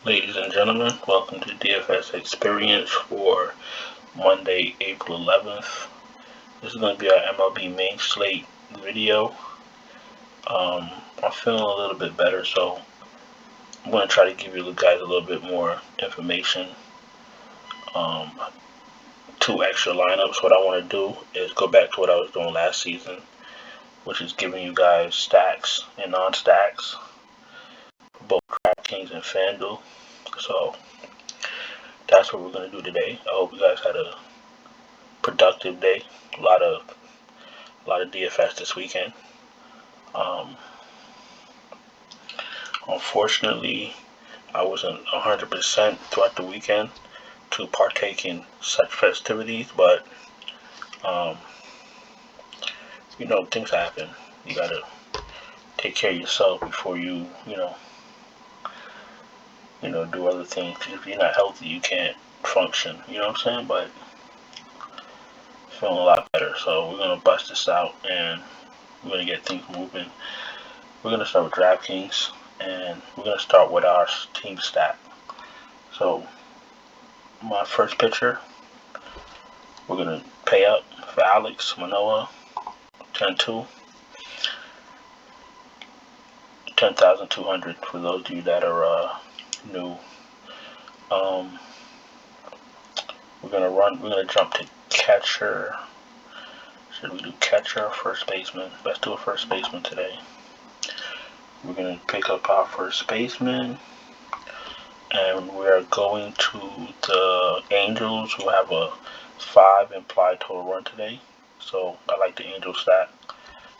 Ladies and gentlemen, welcome to DFS Experience for Monday, April 11th. This is going to be our MLB main slate video. I'm feeling a little bit better, so I'm going to try to give you guys a little bit more information. 2 extra lineups. What I want to do is go back to what I was doing last season, which is giving you guys stacks and non-stacks for both DraftKings and FANDUEL. So that's what we're going to do today. I hope you guys had a productive day. A lot of DFS this weekend. Unfortunately, I wasn't 100% throughout the weekend to partake in such festivities, but things happen. You gotta take care of yourself before you do other things. Because if you're not healthy, you can't function. You know what I'm saying? But feeling a lot better, so we're gonna bust this out and we're gonna get things moving. We're gonna start with DraftKings, and we're gonna start with our team stat. So my first pitcher, we're gonna pay up for Alex Manoah, 10-2, 10,200 for those of you that are new. We're gonna jump to catcher. Should we do catcher or first baseman? Let's do a first baseman today. We're going to pick up our first baseman, and we're going to the Angels, who have a 5 implied total run today. So I like the Angels stat.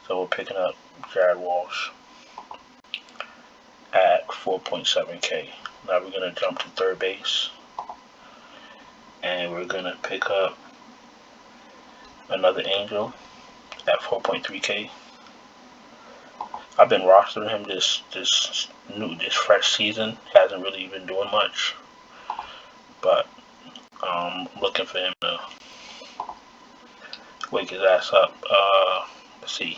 So we're picking up Jared Walsh at 4.7K. Now we're going to jump to third base, and we're going to pick up another Angel at 4.3K. I've been rostering him this fresh season. Hasn't really been doing much, but I'm looking for him to wake his ass up. Let's see.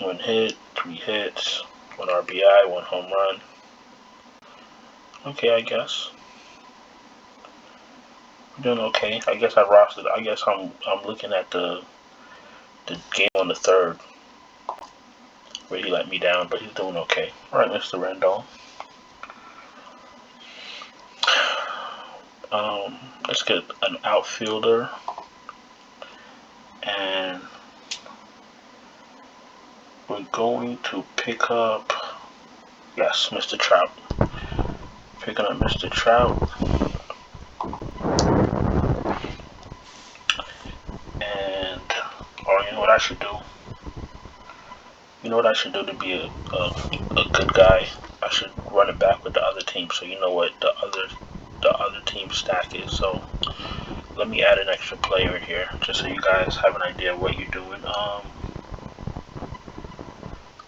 One hit, 3 hits, 1 RBI, 1 home run. Okay, I guess. Doing okay. I guess I rostered. I guess I'm looking at the game on the 3rd where he let me down, but he's doing okay. All right, Mr. Rendon. Let's get an outfielder, and we're going to pick up, yes, Mr. Trout. Picking up Mr. Trout. And, you know what I should do? You know what I should do to be a good guy? I should run it back with the other team, so you know what the other team's stack is. So let me add an extra player in here, just so you guys have an idea of what you're doing.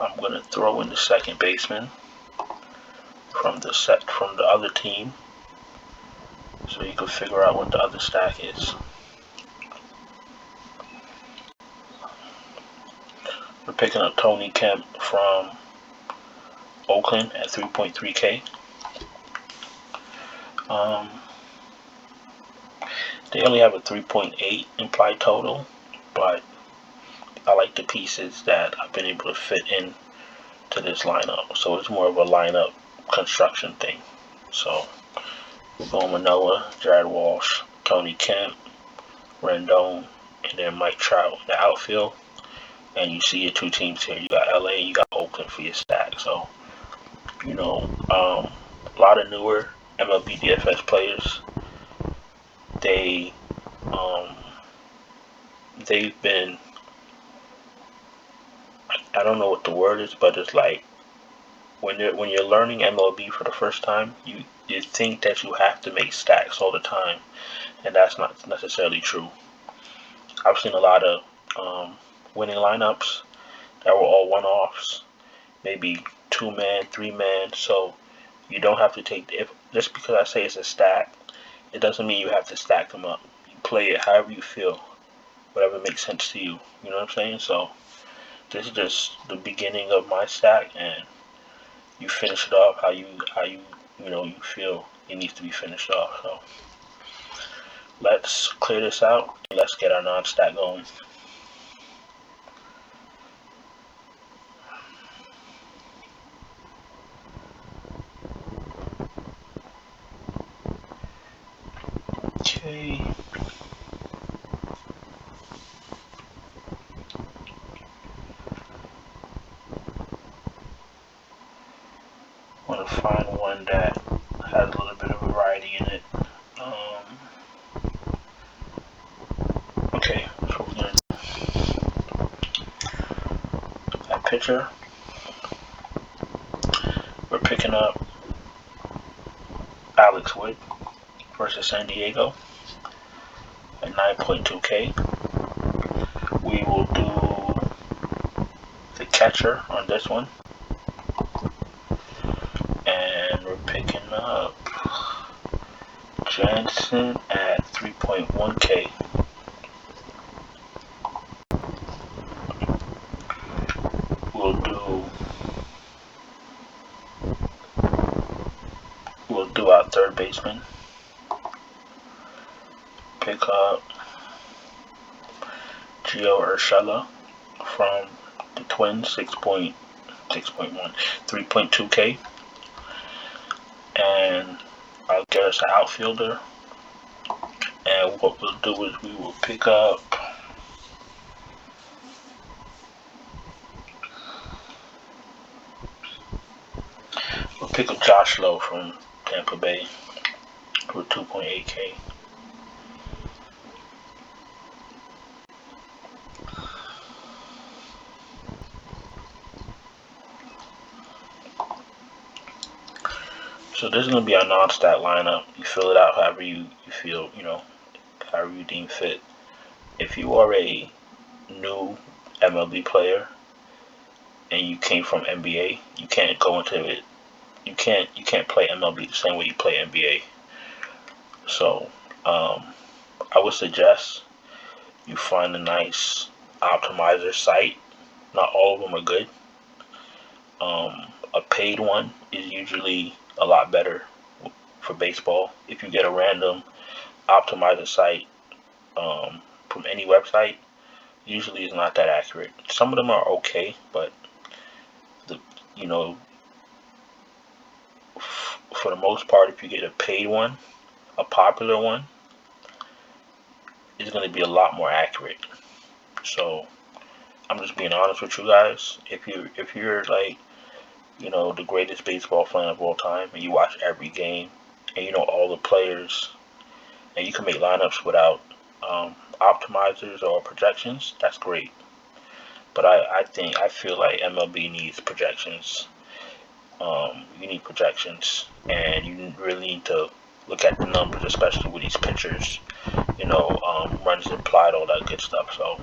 I'm gonna throw in the second baseman from the other team, so you can figure out what the other stack is. We're picking up Tony Kemp from Oakland at 3.3K. They only have a 3.8 implied total, but I like the pieces that I've been able to fit in to this lineup. So it's more of a lineup construction thing. So we're going Manoah, Jared Walsh, Tony Kemp, Rendon, and then Mike Trout in the outfield. And you see your 2 teams here. You got LA, you got Oakland for your stack. So, a lot of newer Mlb Dfs players. They've been, I don't know what the word is, but it's like when you're learning MLB for the first time, you think that you have to make stacks all the time, and that's not necessarily true. I've seen a lot of winning lineups that were all one-offs, maybe 2-man, 3-man. So you don't have to take just because I say it's a stack, it doesn't mean you have to stack them up. You play it however you feel. whatever makes sense to you. You know what I'm saying? So this is just the beginning of my stack, and you finish it off how you you feel it needs to be finished off. So let's clear this out. Let's get our non-stack going. Okay. Want to find one that has a little bit of variety in it. Okay, so we're gonna that picture. We're picking up Alex Wood versus San Diego at 9.2K. We will do the catcher on this one. And we're picking up Jansen at 3.1K. We'll do our third baseman. Pick up Gio Urshela from the Twins, 3.2K. And I'll get us an outfielder. And what we'll do is we will pick up Josh Lowe from Tampa Bay with 2.8K. So this is going to be our non-stat lineup. You fill it out however you feel, however you deem fit. If you are a new MLB player and you came from NBA, you can't go into it. You can't play MLB the same way you play NBA. So I would suggest you find a nice optimizer site. Not all of them are good. A paid one is usually a lot better for baseball. If you get a random optimizer site from any website, usually it's not that accurate. Some of them are okay, but for the most part, if you get a paid one, a popular one, it's going to be a lot more accurate. So I'm just being honest with you guys. If you're like, the greatest baseball fan of all time, and you watch every game, and you know all the players, and you can make lineups without optimizers or projections, that's great. But I feel like MLB needs projections. You need projections, and you really need to look at the numbers, especially with these pitchers. Runs implied, all that good stuff. So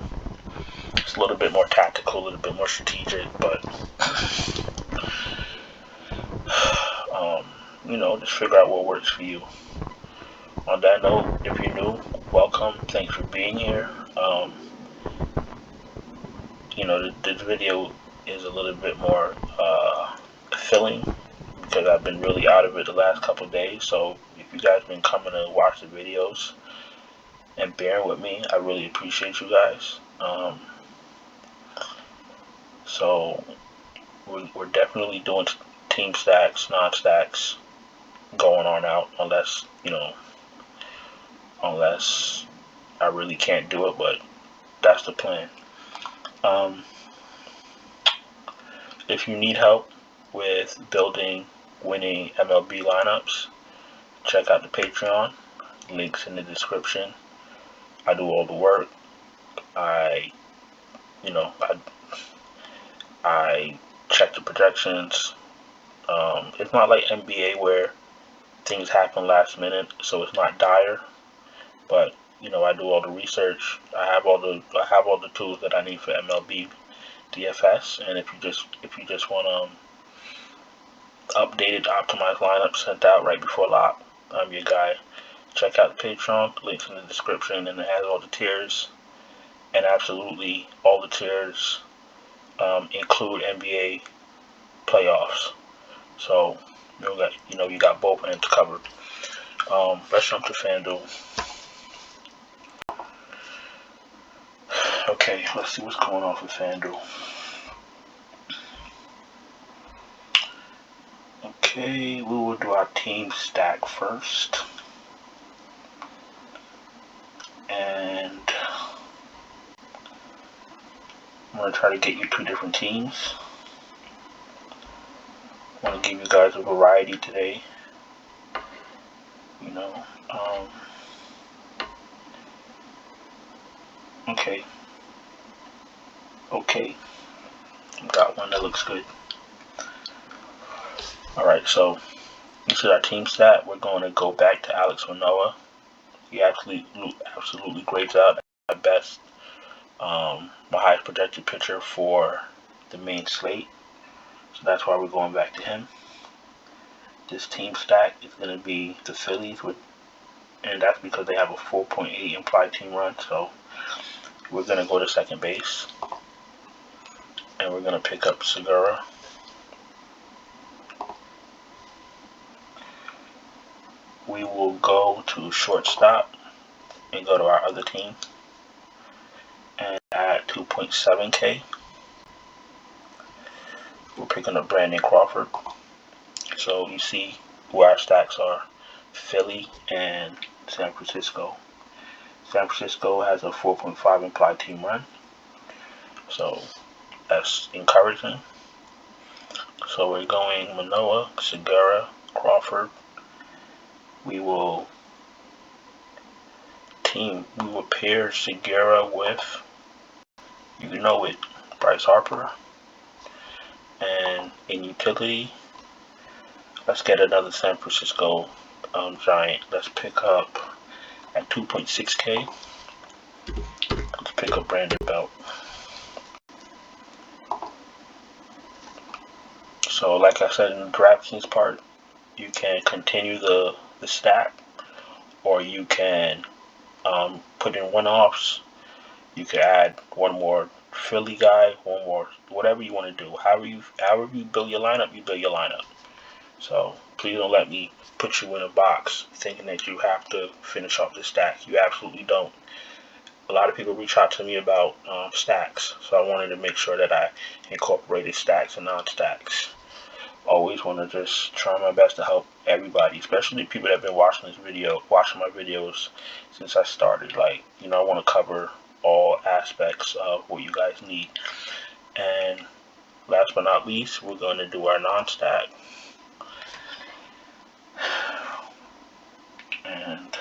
it's a little bit more tactical, a little bit more strategic, but just figure out what works for you. On that note, if you're new, welcome. Thanks for being here. This video is a little bit more filling because I've been really out of it the last couple of days. So if you guys been coming to watch the videos and bearing with me, I really appreciate you guys. So we're definitely doing team stacks, non-stacks, going on out, unless I really can't do it, but that's the plan. If you need help with building winning MLB lineups, check out the Patreon. Links in the description. I do all the work. I check the projections. It's not like NBA where things happen last minute, so it's not dire. But I do all the research. I have all the tools that I need for MLB DFS. And if you just want updated, optimized lineup sent out right before lock, I'm your guy. Check out the Patreon. Links in the description, and it has all the tiers. and absolutely all the tiers include NBA playoffs. So you got both ends covered. Let's jump to FanDuel. Okay, let's see what's going on for FanDuel. Okay, we will do our team stack first. And I'm going to try to get you 2 different teams. I want to give you guys a variety today. Okay. Got one that looks good. Alright, so this is our team stat. We're going to go back to Alex Manoah. He absolutely grades out at best. The highest projected pitcher for the main slate. So that's why we're going back to him. This team stack is going to be the Phillies, and that's because they have a 4.8 implied team run. So we're going to go to second base. And we're going to pick up Segura. We will go to shortstop and go to our other team and add 2.7K. We're picking up Brandon Crawford. So you see who our stacks are: Philly and San Francisco. San Francisco has a 4.5 implied team run. So that's encouraging. So we're going Manoah, Segura, Crawford. We will pair Segura with, Bryce Harper. And in utility, let's get another San Francisco Giant. Let's pick up at 2.6K. Let's pick up Brandon Belt. So like I said in the DraftKings part, you can continue the stack, or you can put in one-offs. You can add one more Philly guy, one more, whatever you want to do. However you build your lineup, you build your lineup. So please don't let me put you in a box thinking that you have to finish off the stack. You absolutely don't. A lot of people reach out to me about stacks, so I wanted to make sure that I incorporated stacks and non-stacks. Always want to just try my best to help everybody, especially people that have been watching my videos since I started. I want to cover all aspects of what you guys need. And last but not least, we're going to do our non-stack. And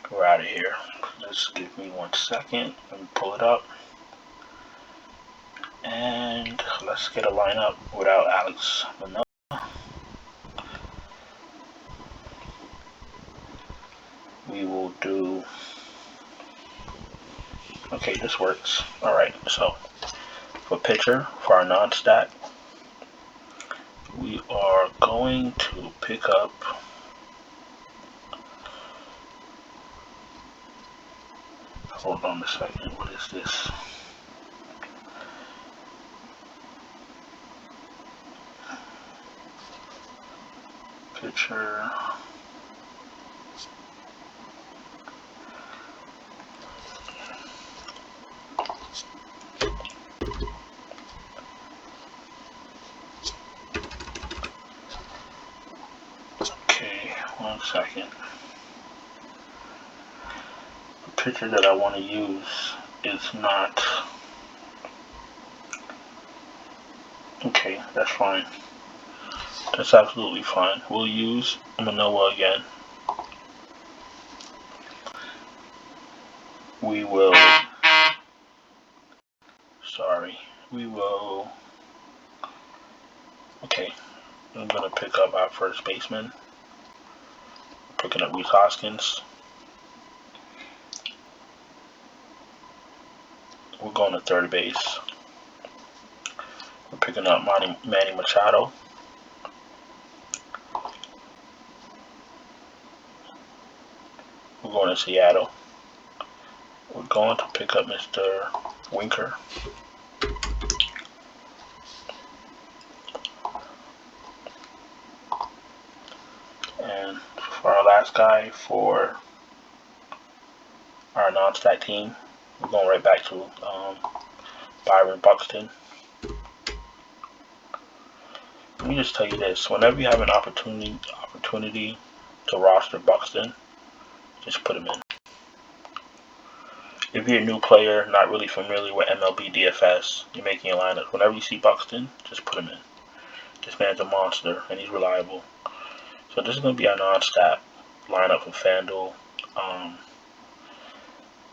we're out of here. Just give me 1 second. Let me pull it up. And let's get a lineup without Alex Manoah. We will do... Okay, this works. Alright, so for pitcher, for our non-stack, we are going to pick up... Hold on a second, what is this? Pitcher... Okay, 1 second. The pitcher that I want to use is not... Okay, that's fine. That's absolutely fine. We'll use Manoah again. We will... Okay, I'm going to pick up our first baseman. Picking up Rhys Hoskins. We're going to third base. We're picking up Manny Machado. we're going to Seattle. We're going to pick up Mr. Winker. And for our last guy for our non-stack team, we're going right back to Byron Buxton. Let me just tell you this: whenever you have an opportunity to roster Buxton, just put him in. If you're a new player, not really familiar with MLB DFS, you're making a lineup. Whenever you see Buxton, just put him in. This man's a monster, and he's reliable. So this is going to be our non-stat lineup for FanDuel.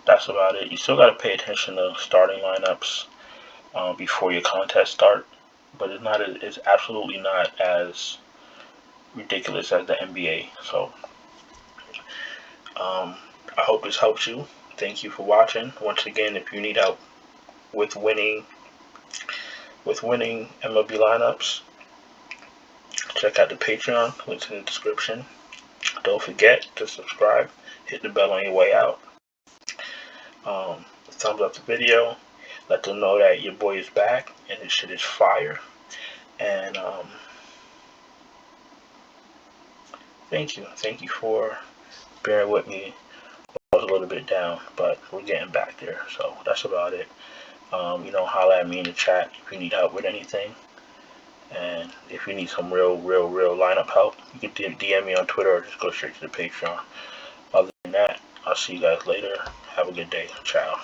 That's about it. You still got to pay attention to starting lineups before your contest start, but it's absolutely not as ridiculous as the NBA. So I hope this helps you. Thank you for watching. Once again, if you need help with winning MLB lineups, check out the Patreon, links in the description. Don't forget to subscribe, hit the bell on your way out. Thumbs up the video, let them know that your boy is back and this shit is fire. And thank you for bearing with me. I was a little bit down, but we're getting back there. So that's about it. Holla at me in the chat if you need help with anything. And if you need some real lineup help, you can DM me on Twitter or just go straight to the Patreon. Other than that, I'll see you guys later. Have a good day. Ciao.